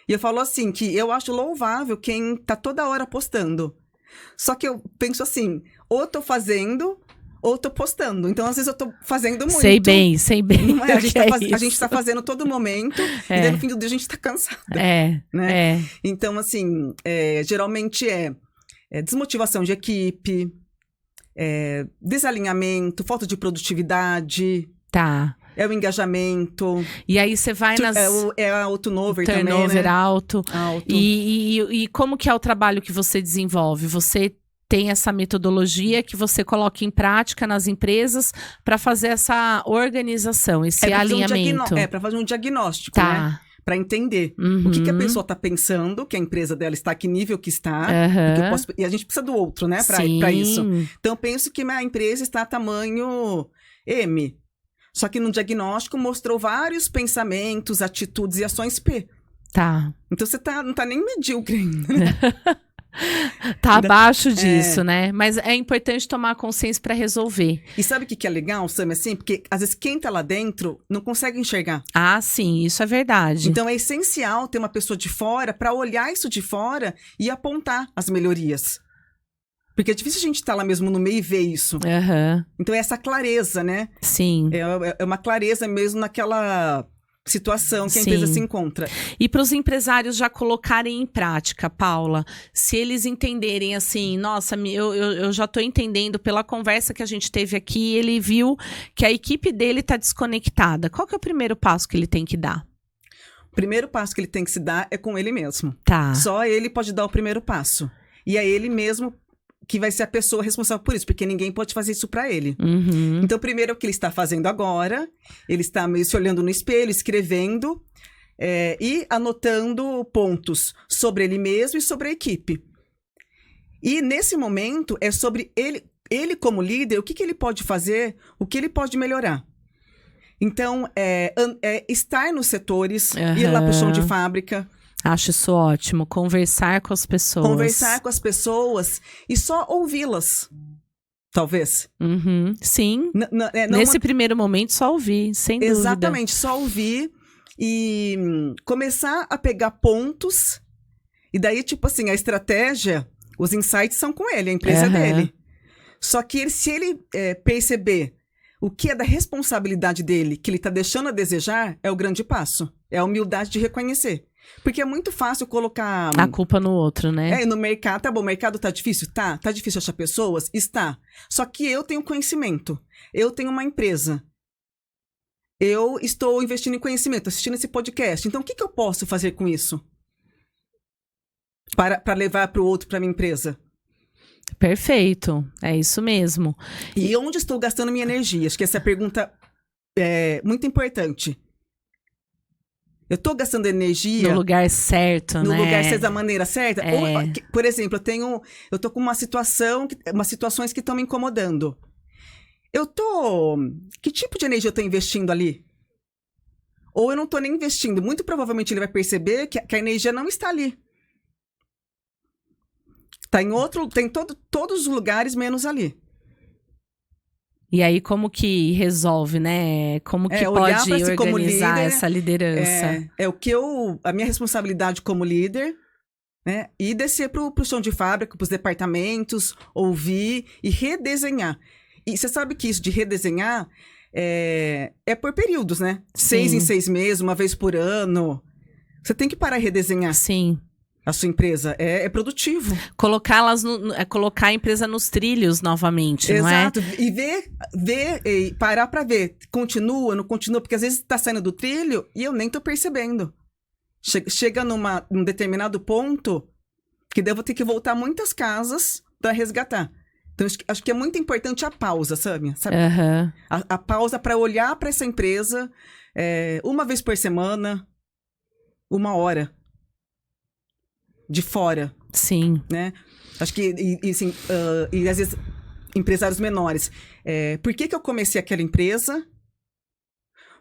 e eu falo assim, que eu acho louvável quem tá toda hora postando. Só que eu penso assim, ou tô fazendo, ou tô postando. Então, às vezes, eu tô fazendo muito. Sei bem. Não é? A gente tá fazendo todo momento, e daí no fim do dia a gente tá cansada. Né? Então, assim, geralmente desmotivação de equipe, desalinhamento, falta de produtividade. Tá. É o engajamento. E aí você vai nas... É o turnover também, né? Turnover alto. E como que é o trabalho que você desenvolve? Você tem essa metodologia que você coloca em prática nas empresas para fazer essa organização, esse alinhamento. Para fazer um diagnóstico, tá. Né? Para entender o que a pessoa está pensando, que a empresa dela está, que nível que está. E a gente precisa do outro, né? Para isso. Então, eu penso que a empresa está a tamanho M. Só que no diagnóstico mostrou vários pensamentos, atitudes e ações P. Tá. Então, você não tá nem medíocre ainda, né? Tá abaixo disso, né? Mas é importante tomar consciência para resolver. E sabe o que é legal, Sam, assim? Porque às vezes quem tá lá dentro não consegue enxergar. Ah, sim, isso é verdade. Então é essencial ter uma pessoa de fora para olhar isso de fora e apontar as melhorias. Porque é difícil a gente estar lá mesmo no meio e ver isso. Então é essa clareza, né? Sim. É uma clareza mesmo naquela situação que a empresa se encontra. E para os empresários já colocarem em prática, Paula, se eles entenderem assim, nossa, eu já estou entendendo pela conversa que a gente teve aqui, ele viu que a equipe dele está desconectada. Qual que é o primeiro passo que ele tem que dar? O primeiro passo que ele tem que se dar é com ele mesmo. Tá. Só ele pode dar o primeiro passo. E é ele mesmo que vai ser a pessoa responsável por isso, porque ninguém pode fazer isso para ele. Então, primeiro, o que ele está fazendo agora, ele está meio se olhando no espelho, escrevendo e anotando pontos sobre ele mesmo e sobre a equipe. E, nesse momento, é sobre ele como líder, o que ele pode fazer, o que ele pode melhorar. Então, estar nos setores, ir lá para o chão de fábrica. Acho isso ótimo. Conversar com as pessoas. Conversar com as pessoas e só ouvi-las. Talvez. Sim. Nesse primeiro momento, só ouvir, sem dúvida. Exatamente, só ouvir e começar a pegar pontos. E daí, tipo assim, a estratégia, os insights são com ele, a empresa é dele. Só que se ele perceber o que é da responsabilidade dele, que ele está deixando a desejar, é o grande passo. É a humildade de reconhecer. Porque é muito fácil colocar a culpa no outro, né? No mercado, tá bom, o mercado tá difícil? Tá difícil achar pessoas? Está. Só que eu tenho conhecimento, eu tenho uma empresa, eu estou investindo em conhecimento, assistindo esse podcast, então o que eu posso fazer com isso? Para levar para o outro, para minha empresa? Perfeito, é isso mesmo. E onde estou gastando minha energia? Acho que essa pergunta é muito importante. Eu estou gastando energia... No lugar certo, né? No lugar certo, da maneira certa. Ou, por exemplo, eu tô com umas situações que estão me incomodando. Que tipo de energia eu estou investindo ali? Ou eu não estou nem investindo. Muito provavelmente ele vai perceber que a energia não está ali. Está em outro... Tem todos os lugares, menos ali. E aí, como que resolve, né? Como que pode organizar essa liderança? A minha responsabilidade como líder, né? E descer pro chão de fábrica, pros departamentos, ouvir e redesenhar. E você sabe que isso de redesenhar é por períodos, né? Sim. 6 em 6 meses, uma vez por ano. Você tem que parar e redesenhar Sim. a sua empresa. É produtivo. Colocar a empresa nos trilhos novamente, não é? Exato. E e parar para ver. Continua, não continua? Porque às vezes tá saindo do trilho e eu nem tô percebendo. Chega num determinado ponto que daí eu vou ter que voltar muitas casas para resgatar. Então, acho que é muito importante a pausa, Sâmia, sabe? Uhum. A pausa para olhar para essa empresa uma vez por semana, 1 hora de fora, Sim. né? Acho que, assim, e às vezes, empresários menores. Por que eu comecei aquela empresa?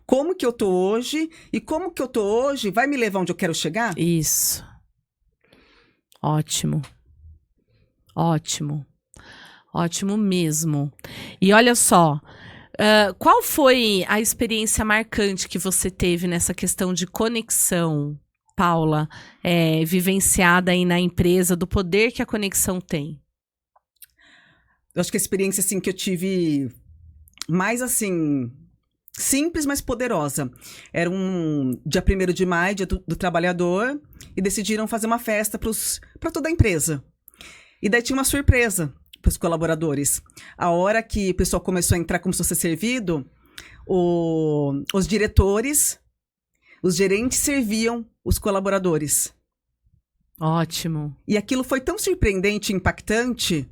Como que eu tô hoje? E como que eu tô hoje vai me levar onde eu quero chegar? Isso. Ótimo. Ótimo. Ótimo mesmo. E olha só, qual foi a experiência marcante que você teve nessa questão de conexão, Paula, vivenciada aí na empresa, do poder que a conexão tem? Eu acho que a experiência, assim, que eu tive mais, assim, simples, mas poderosa. Era um dia 1º de maio, dia do trabalhador, e decidiram fazer uma festa para toda a empresa. E daí tinha uma surpresa para os colaboradores. A hora que o pessoal começou a entrar, começou a ser servido, os diretores, os gerentes serviam os colaboradores. Ótimo. E aquilo foi tão surpreendente e impactante,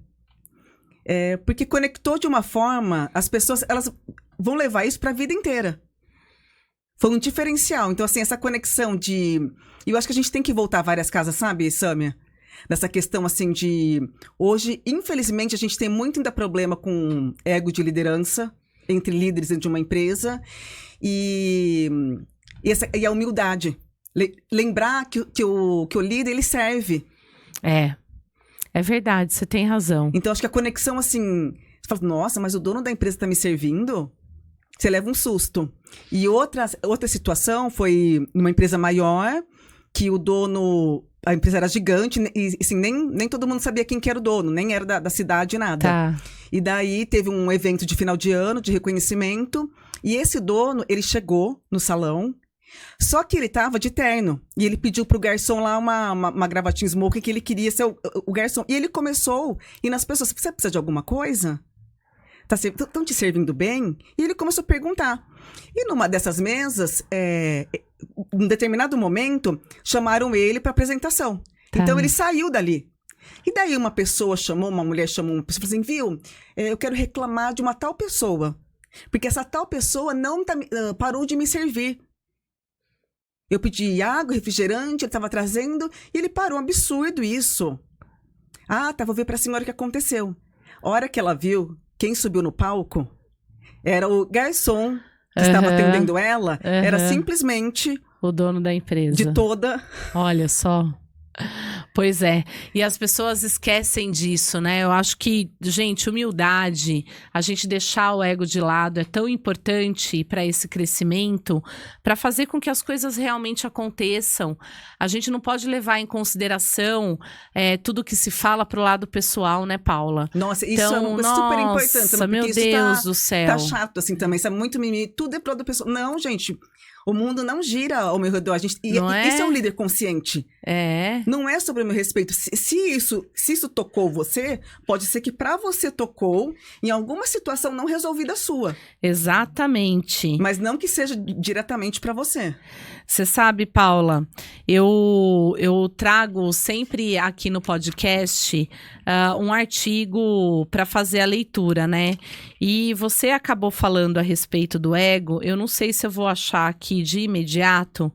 porque conectou de uma forma, as pessoas elas vão levar isso para a vida inteira. Foi um diferencial. Então, assim, essa conexão de... E eu acho que a gente tem que voltar a várias casas, sabe, Sâmia? Nessa questão, assim, de... Hoje, infelizmente, a gente tem muito ainda problema com ego de liderança entre líderes dentro de uma empresa. E a humildade. Lembrar que o líder, ele serve. É verdade, você tem razão. Então, acho que a conexão, assim... Você fala, nossa, mas o dono da empresa está me servindo? Você leva um susto. E outra situação foi numa empresa maior, que o dono... A empresa era gigante e assim, nem todo mundo sabia quem que era o dono, nem era da cidade, nada. Tá. E daí teve um evento de final de ano, de reconhecimento, e esse dono, ele chegou no salão, só que ele tava de terno, e ele pediu pro garçom lá uma gravatinha smoking, que ele queria ser o garçom. E ele começou, e nas pessoas, você precisa de alguma coisa? Estão te servindo bem? E ele começou a perguntar. E numa dessas mesas, em determinado momento, chamaram ele para apresentação. Tá. Então, ele saiu dali. E daí uma mulher chamou uma pessoa e falou assim, viu, eu quero reclamar de uma tal pessoa. Porque essa tal pessoa não parou de me servir. Eu pedi água, refrigerante, ele estava trazendo, e ele parou. Um absurdo isso. Ah, tá, vou ver para a senhora o que aconteceu. A hora que ela viu, quem subiu no palco era o garçom que estava atendendo ela, era simplesmente o dono da empresa. De toda. Olha só. Pois é, e as pessoas esquecem disso, né? Eu acho que, gente, humildade, a gente deixar o ego de lado é tão importante para esse crescimento, para fazer com que as coisas realmente aconteçam. A gente não pode levar em consideração tudo que se fala pro lado pessoal, né, Paula? Nossa, isso é uma coisa super importante. Nossa, meu Deus do céu. Tá chato assim também, isso é muito mimimi, tudo é pro lado pessoal. Não, gente, o mundo não gira ao meu redor. Isso é um líder consciente. Não é sobre o meu respeito. Se isso tocou você, pode ser que para você tocou em alguma situação não resolvida sua. Exatamente. Mas não que seja diretamente para você. Você sabe, Paula, eu trago sempre aqui no podcast um artigo para fazer a leitura, né? E você acabou falando a respeito do ego. Eu não sei se eu vou achar aqui de imediato,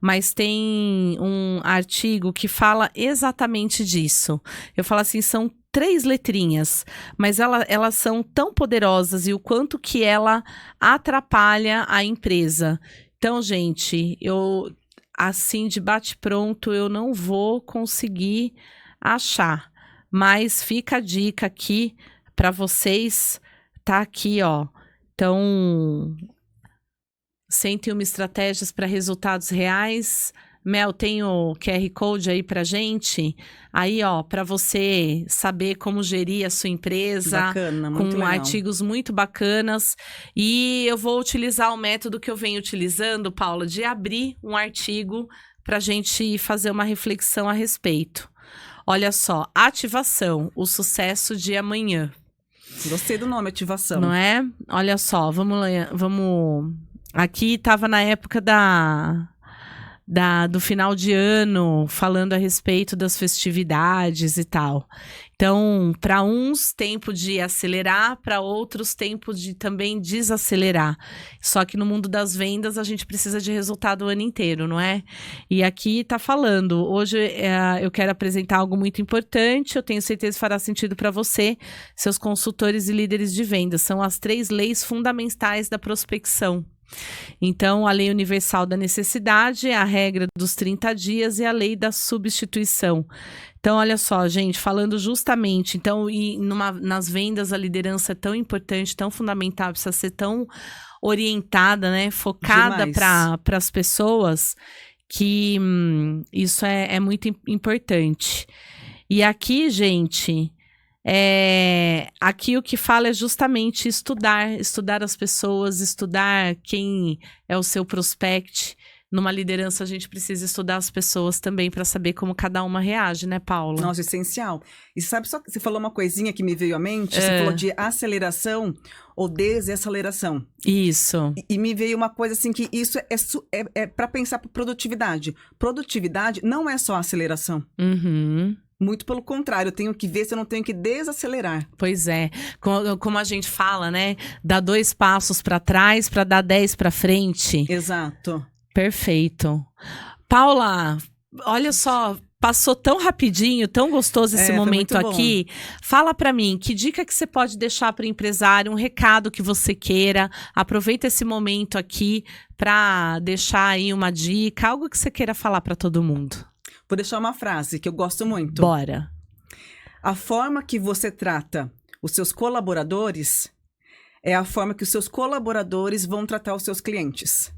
mas tem um artigo que fala exatamente disso. Eu falo assim, são 3 letrinhas, mas elas são tão poderosas e o quanto que ela atrapalha a empresa. Então, gente, eu, assim, de bate-pronto, eu não vou conseguir achar, mas fica a dica aqui para vocês, tá aqui, ó. Então, 101 estratégias para resultados reais Mel, tem o QR Code aí pra gente. Aí, ó, para você saber como gerir a sua empresa. Bacana, muito com legal. artigos muito bacanas. E eu vou utilizar o método que eu venho utilizando, Paula, de abrir um artigo pra gente fazer uma reflexão a respeito. Olha só, ativação, o sucesso de amanhã. Gostei do nome, ativação. Não é? Olha só, vamos. Aqui estava na época do final de ano, falando a respeito das festividades e tal. Então, para uns, tempo de acelerar, para outros, tempo de também desacelerar. Só que no mundo das vendas, a gente precisa de resultado o ano inteiro, não é? E aqui está falando, hoje eu quero apresentar algo muito importante, eu tenho certeza que fará sentido para você, seus consultores e líderes de vendas. São as 3 leis fundamentais da prospecção. Então, a lei universal da necessidade, a regra dos 30 dias e a lei da substituição. Então, olha só, gente, falando justamente, então, nas vendas a liderança é tão importante, tão fundamental, precisa ser tão orientada, né, focada para as pessoas, que isso é muito importante. E aqui, gente, aqui o que fala é justamente estudar as pessoas, estudar quem é o seu prospect. Numa liderança, a gente precisa estudar as pessoas também para saber como cada uma reage, né, Paula? Nossa, essencial. E sabe, só que você falou uma coisinha que me veio à mente, você falou de aceleração ou desaceleração. Isso. E me veio uma coisa assim, que isso é para pensar por produtividade. Produtividade não é só aceleração. Uhum. Muito pelo contrário, eu tenho que ver se eu não tenho que desacelerar. Pois é, como a gente fala, né? Dá 2 passos para trás para dar 10 para frente. Exato. Perfeito. Paula, olha só, passou tão rapidinho, tão gostoso esse momento aqui. Fala para mim, que dica que você pode deixar para o empresário, um recado que você queira. Aproveita esse momento aqui para deixar aí uma dica, algo que você queira falar para todo mundo. Vou deixar uma frase que eu gosto muito. Bora. A forma que você trata os seus colaboradores é a forma que os seus colaboradores vão tratar os seus clientes.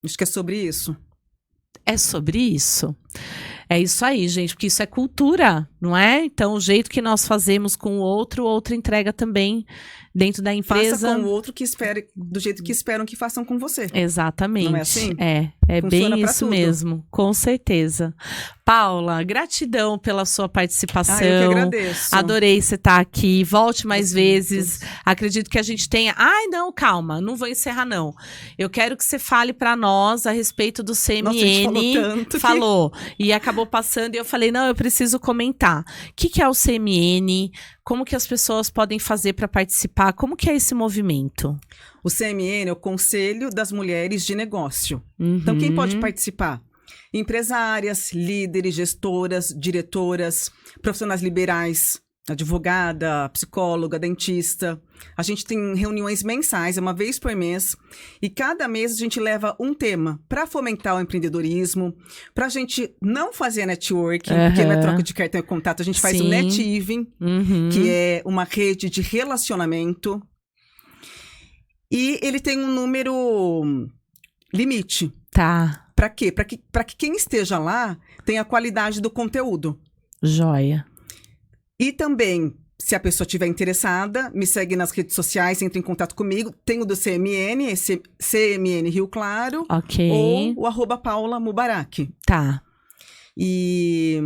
Acho que é sobre isso. É sobre isso. É isso aí, gente, porque isso é cultura, não é? Então, o jeito que nós fazemos com o outro entrega também dentro da empresa. Faça com o outro do jeito que esperam que façam com você. Exatamente. Não é assim? É bem isso tudo. mesmo, com certeza. Paula, gratidão pela sua participação. Eu que agradeço. Adorei você estar aqui. Volte mais vezes. Acredito que a gente tenha... Ai, não, calma, não vou encerrar, não. Eu quero que você fale para nós a respeito do CMN. Nossa, a gente falou tanto falou. E acabou passando e eu falei, não, eu preciso comentar. O que é o CMN? Como que as pessoas podem fazer para participar? Como que é esse movimento? O CMN é o Conselho das Mulheres de Negócio. Uhum. Então, quem pode participar? Empresárias, líderes, gestoras, diretoras, profissionais liberais, advogada, psicóloga, dentista. A gente tem reuniões mensais, uma vez por mês, e cada mês a gente leva um tema para fomentar o empreendedorismo, para a gente não fazer networking, porque não é troca de cartão e contato, a gente faz o net even, que é uma rede de relacionamento, e ele tem um número limite. Tá. Para quê? Para que quem esteja lá tenha a qualidade do conteúdo. Joia. E também, se a pessoa estiver interessada, me segue nas redes sociais, entre em contato comigo. Tem o do CMN, esse CMN Rio Claro. Ok. Ou o @Paula Mubarak. Tá. E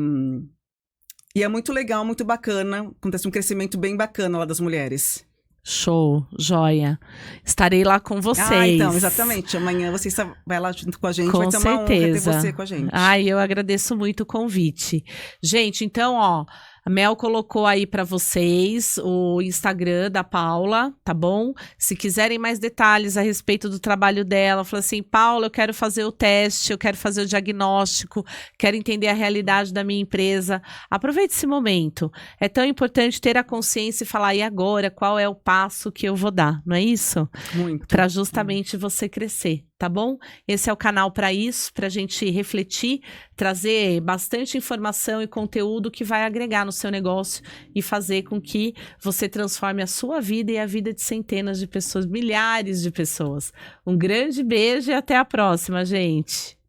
é muito legal, muito bacana. Acontece um crescimento bem bacana lá das mulheres. Show, joia. Estarei lá com vocês. Então, exatamente. Amanhã você vai lá junto com a gente. Com vai ser uma honra ter você com a gente. Eu agradeço muito o convite. Gente, então, ó, a Mel colocou aí para vocês o Instagram da Paula, tá bom? Se quiserem mais detalhes a respeito do trabalho dela, fala assim, Paula, eu quero fazer o teste, eu quero fazer o diagnóstico, quero entender a realidade da minha empresa. Aproveite esse momento. É tão importante ter a consciência e falar, e agora, qual é o passo que eu vou dar, não é isso? Muito. Para justamente você crescer. tá bom? Esse é o canal para isso, para a gente refletir, trazer bastante informação e conteúdo que vai agregar no seu negócio e fazer com que você transforme a sua vida e a vida de centenas de pessoas, milhares de pessoas. Um grande beijo e até a próxima, gente!